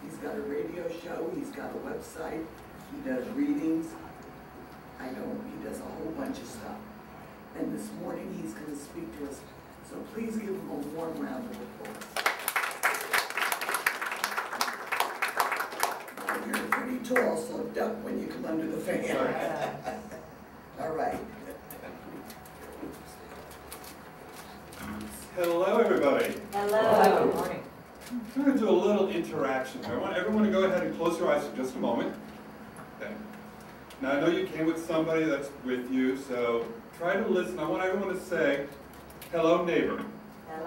He's got a radio show, he's got a website, he does readings. I know he does a whole bunch of stuff. And this morning he's going to speak to us. So please give him a warm round of applause. Well, you're pretty tall, so duck when you come under the fan. All right. Hello, everybody. Hello. Good morning. I'm going to do a little interaction. I want everyone to go ahead and close your eyes for just a moment. Okay. Now, I know you came with somebody that's with you, so try to listen. I want everyone to say, hello, neighbor.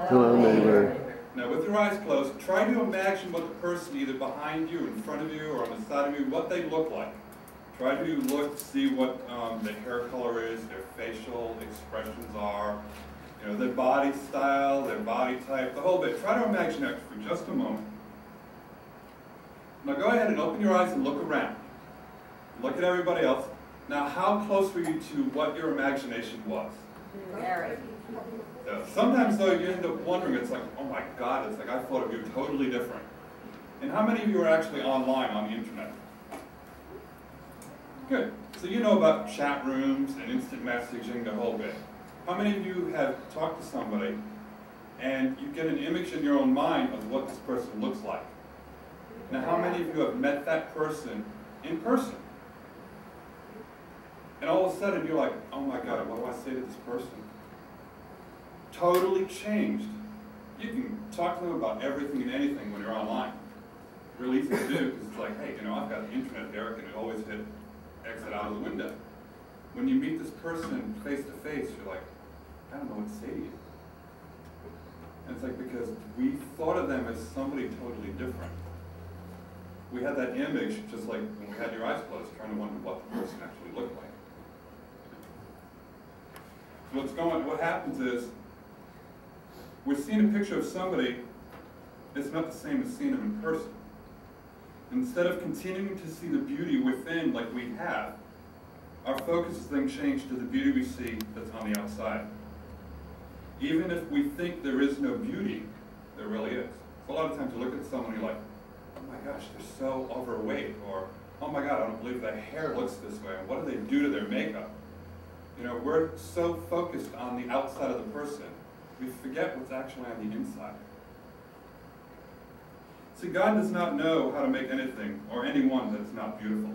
Hello, neighbor. Now, with your eyes closed, try to imagine what the person either behind you, in front of you, or on the side of you, what they look like. Try to look, see what their hair color is, their facial expressions are, you know, their body style, their body type, the whole bit. Try to imagine that for just a moment. Now go ahead and open your eyes and look around. Look at everybody else. Now how close were you to what your imagination was? Very. Sometimes though you end up wondering, it's like, oh my God, it's like I thought of you totally different. And how many of you are actually online on the internet? Good. So you know about chat rooms and instant messaging, the whole bit. How many of you have talked to somebody and you get an image in your own mind of what this person looks like? Now, how many of you have met that person in person? And all of a sudden you're like, oh my God, what do I say to this person? Totally changed. You can talk to them about everything and anything when you're online. Really easy to do because it's like, hey, you know, I've got the internet there, and it always hit exit out of the window. When you meet this person face to face, you're like, I don't know what to say to you. And it's like because we thought of them as somebody totally different. We had that image just like when we had your eyes closed, trying to wonder what the person actually looked like. So what happens is, we're seeing a picture of somebody that's not the same as seeing them in person. Instead of continuing to see the beauty within like we have, our focus is then changed to the beauty we see that's on the outside. Even if we think there is no beauty, there really is. So a lot of times you look at someone and you're like, oh my gosh, they're so overweight, or oh my God, I don't believe their hair looks this way, and what do they do to their makeup? You know, we're so focused on the outside of the person, we forget what's actually on the inside. See, God does not know how to make anything or anyone that is not beautiful.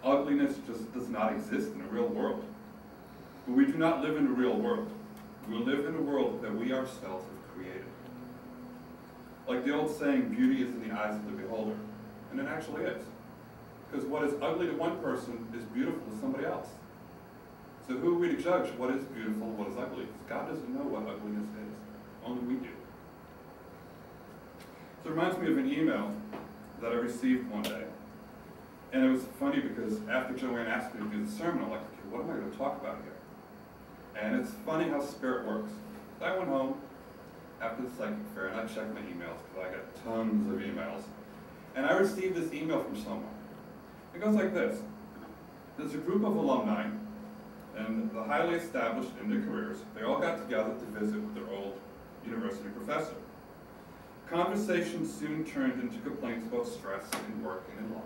Ugliness just does not exist in the real world. But we do not live in the real world. We live in a world that we ourselves have created. Like the old saying, beauty is in the eyes of the beholder. And it actually is. Because what is ugly to one person is beautiful to somebody else. So who are we to judge what is beautiful and what is ugly? Because God doesn't know what ugliness is. Only we do. So it reminds me of an email that I received one day. And it was funny because after Joanne asked me to do the sermon, I'm like, okay, what am I going to talk about here? And it's funny how spirit works. So I went home after the psychic fair and I checked my emails because I got tons of emails. And I received this email from someone. It goes like this. There's a group of alumni and the highly established in their careers. They all got together to visit with their old university professor. Conversation soon turned into complaints about stress in work and in life.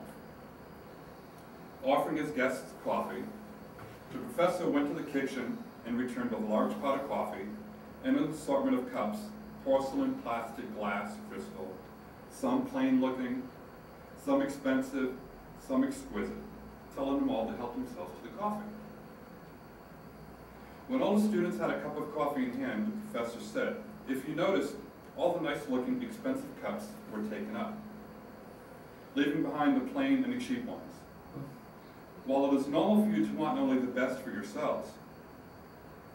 Offering his guests coffee, the professor went to the kitchen and returned a large pot of coffee and an assortment of cups, porcelain, plastic, glass, crystal, some plain looking, some expensive, some exquisite, telling them all to help themselves to the coffee. When all the students had a cup of coffee in hand, the professor said, if you noticed, all the nice looking, expensive cups were taken up, leaving behind the plain and the cheap ones. While it is normal for you to want only the best for yourselves,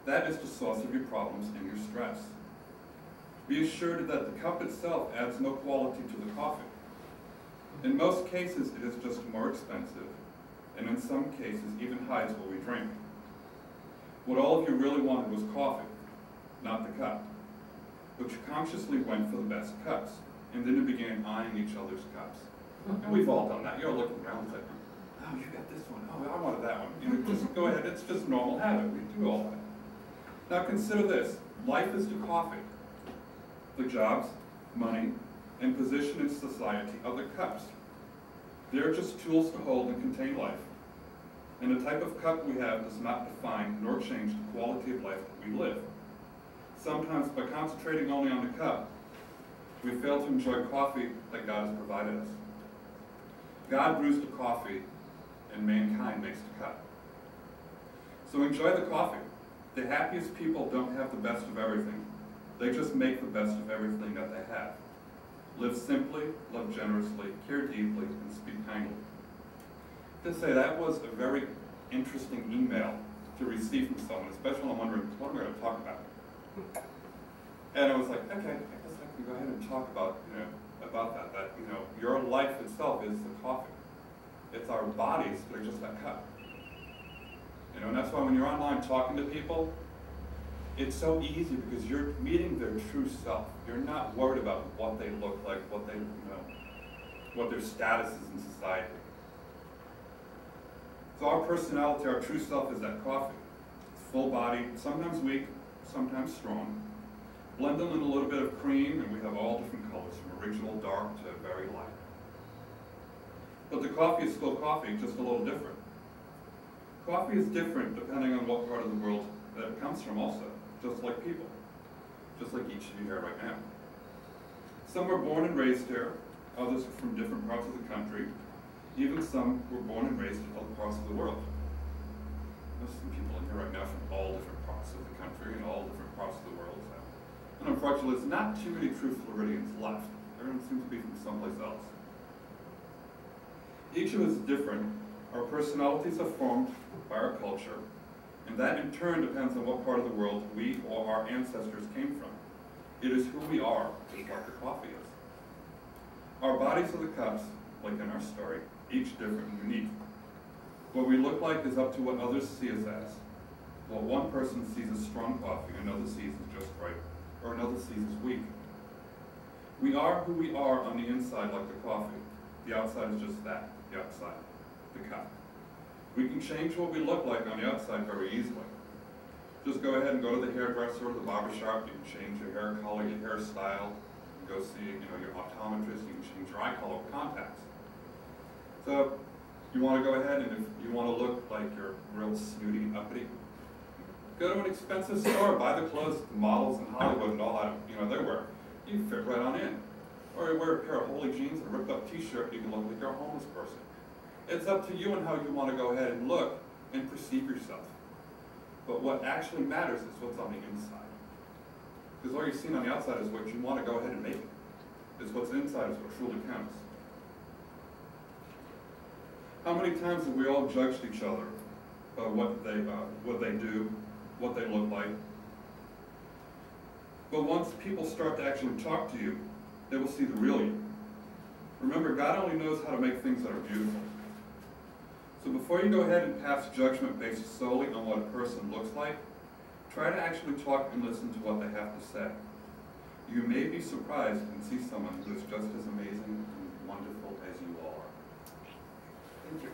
that is the source of your problems and your stress. Be assured that the cup itself adds no quality to the coffee. In most cases, it is just more expensive, and in some cases, even hides what we drink. What all of you really wanted was coffee, not the cup. But you consciously went for the best cups, and then you began eyeing each other's cups. And we've all done that. You're looking around and like, oh, you got this one. Oh, I wanted that one. You know, just go ahead. It's just normal habit. We do all that. Now consider this. Life is the coffee. The jobs, money, and position in society are the cups. They're just tools to hold and contain life. And the type of cup we have does not define nor change the quality of life that we live. Sometimes by concentrating only on the cup, we fail to enjoy coffee that God has provided us. God brews the coffee, and mankind makes the cup. So enjoy the coffee. The happiest people don't have the best of everything. They just make the best of everything that they have. Live simply, love generously, care deeply, and speak kindly. To say that was a very interesting email to receive from someone, especially when I'm wondering, what am I going to talk about? And I was like, okay, I guess I can go ahead and talk about, about that, your life itself is the coffee. It's our bodies that are just that cup. And that's why when you're online talking to people, it's so easy because you're meeting their true self. You're not worried about what they look like, what their status is in society. So our personality, our true self is that coffee. It's full bodied, sometimes weak, sometimes strong. Blend in a little bit of cream, and we have all different colors, from original dark to very light. But the coffee is still coffee, just a little different. Coffee is different depending on what part of the world that it comes from also, just like people, just like each of you here right now. Some were born and raised here, others are from different parts of the country, even some were born and raised in other parts of the world. There's some people in here right now from all different parts of the country and all different parts of the world. And unfortunately, there's not too many true Floridians left. Everyone seems to be from someplace else. Each of us is different. Our personalities are formed by our culture, and that in turn depends on what part of the world we or our ancestors came from. It is who we are, just like the coffee is. Our bodies are the cups, like in our story, each different and unique. What we look like is up to what others see us as. What one person sees as strong coffee, another sees as just right, or another sees as weak. We are who we are on the inside like the coffee. The outside is just that, the outside, the cup. We can change what we look like on the outside very easily. Just go ahead and go to the hairdresser or the barber shop. You can change your hair color, your hairstyle. You can go see your optometrist. You can change your eye color with contacts. So you want to go ahead, and if you want to look like you're real snooty and uppity, go to an expensive store, buy the clothes the models in Hollywood and all that they wear. You fit right on in. Or you wear a pair of holey jeans and a ripped up t-shirt, you can look like you're a homeless person. It's up to you and how you want to go ahead and look and perceive yourself. But what actually matters is what's on the inside. Because all you're seeing on the outside is what you want to go ahead and make it. It's what's inside is what truly counts. How many times have we all judged each other by what they do, what they look like? But once people start to actually talk to you, they will see the real you. Remember, God only knows how to make things that are beautiful. So before you go ahead and pass judgment based solely on what a person looks like, try to actually talk and listen to what they have to say. You may be surprised and see someone who is just as amazing and wonderful as you all are. Thank you.